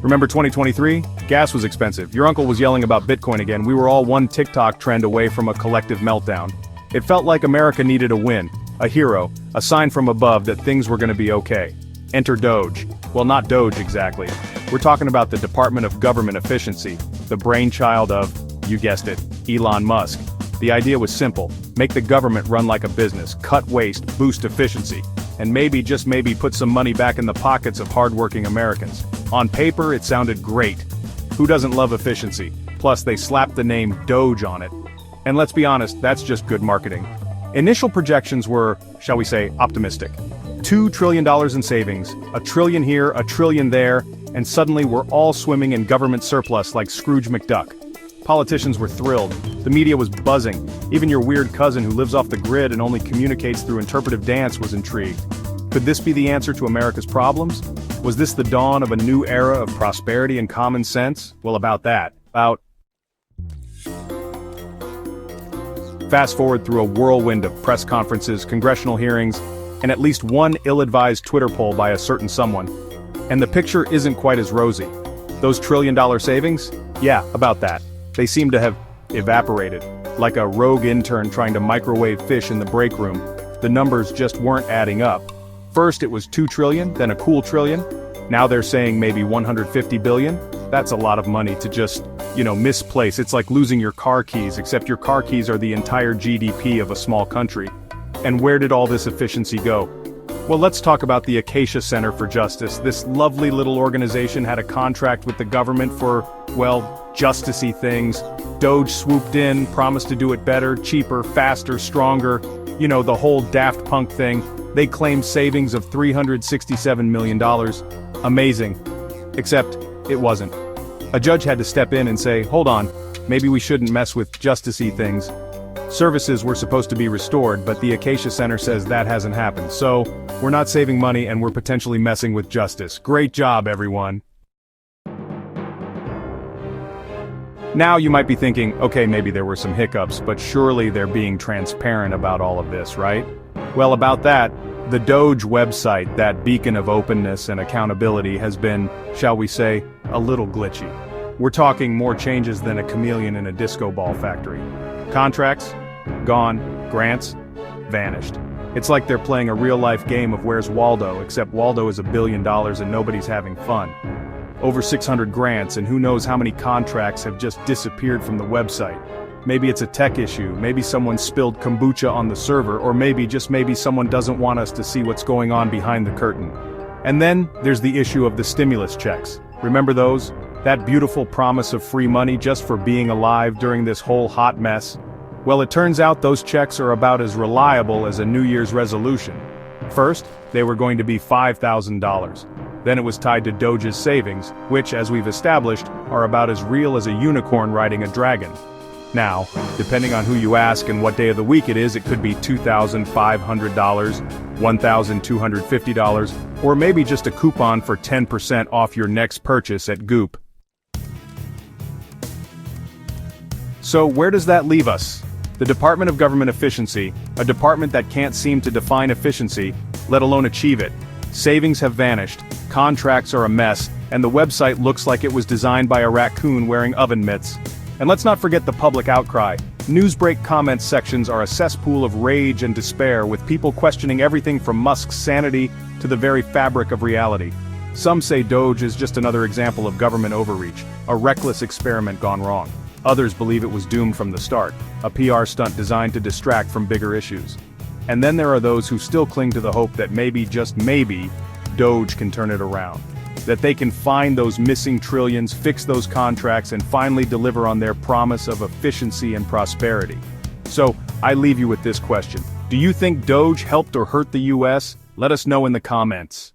Remember 2023? Gas was expensive. Your uncle was yelling about Bitcoin again. We were all one TikTok trend away from a collective meltdown. It felt like America needed a win, a hero, a sign from above that things were gonna be okay. Enter DOGE. Well, not DOGE exactly. We're talking about the Department of Government Efficiency, the brainchild of, you guessed it, Elon Musk. The idea was simple: make the government run like a business, cut waste, boost efficiency, and maybe, just maybe, put some money back in the pockets of hardworking Americans. On paper, it sounded great. Who doesn't love efficiency? Plus, they slapped the name DOGE on it. And let's be honest, that's just good marketing. Initial projections were, shall we say, optimistic. $2 trillion in savings, $1 trillion here, $1 trillion there, and suddenly we're all swimming in government surplus like Scrooge McDuck. Politicians were thrilled, the media was buzzing, even your weird cousin who lives off the grid and only communicates through interpretive dance was intrigued. Could this be the answer to America's problems? Was this the dawn of a new era of prosperity and common sense? Well, Fast forward through a whirlwind of press conferences, congressional hearings, and at least one ill-advised Twitter poll by a certain someone. And the picture isn't quite as rosy. Those $1 trillion savings? Yeah, about that. They seem to have evaporated. Like a rogue intern trying to microwave fish in the break room, the numbers just weren't adding up. First it was $2 trillion, then a cool trillion. Now they're saying maybe $150 billion. That's a lot of money to just, misplace. It's like losing your car keys, except your car keys are the entire GDP of a small country. And where did all this efficiency go? Well, let's talk about the Acacia Center for Justice. This lovely little organization had a contract with the government for, justicey things. DOGE swooped in, promised to do it better, cheaper, faster, stronger. The whole Daft Punk thing. They claimed savings of $367 million. Amazing. Except, it wasn't. A judge had to step in and say, hold on, maybe we shouldn't mess with justicey things. Services were supposed to be restored, but the Acacia Center says that hasn't happened. So, we're not saving money and we're potentially messing with justice. Great job, everyone. Now you might be thinking, okay, maybe there were some hiccups, but surely they're being transparent about all of this, right? Well, about that, the DOGE website, that beacon of openness and accountability, has been, shall we say, a little glitchy. We're talking more changes than a chameleon in a disco ball factory. Contracts? Gone. Grants? Vanished. It's like they're playing a real-life game of Where's Waldo, except Waldo is $1 billion and nobody's having fun. Over 600 grants, and who knows how many contracts have just disappeared from the website. Maybe it's a tech issue, maybe someone spilled kombucha on the server, or maybe, just maybe, someone doesn't want us to see what's going on behind the curtain. And then, there's the issue of the stimulus checks. Remember those? That beautiful promise of free money just for being alive during this whole hot mess? Well, it turns out those checks are about as reliable as a New Year's resolution. First, they were going to be $5,000. Then it was tied to DOGE's savings, which, as we've established, are about as real as a unicorn riding a dragon. Now, depending on who you ask and what day of the week it is, it could be $2,500, $1,250, or maybe just a coupon for 10% off your next purchase at Goop. So where does that leave us? The Department of Government Efficiency, a department that can't seem to define efficiency, let alone achieve it. Savings have vanished, contracts are a mess, and the website looks like it was designed by a raccoon wearing oven mitts. And let's not forget the public outcry. Newsbreak comments sections are a cesspool of rage and despair, with people questioning everything from Musk's sanity to the very fabric of reality. Some say DOGE is just another example of government overreach, a reckless experiment gone wrong. Others believe it was doomed from the start, a PR stunt designed to distract from bigger issues. And then there are those who still cling to the hope that maybe, just maybe, DOGE can turn it around. That they can find those missing trillions, fix those contracts, and finally deliver on their promise of efficiency and prosperity. So, I leave you with this question. Do you think DOGE helped or hurt the US? Let us know in the comments.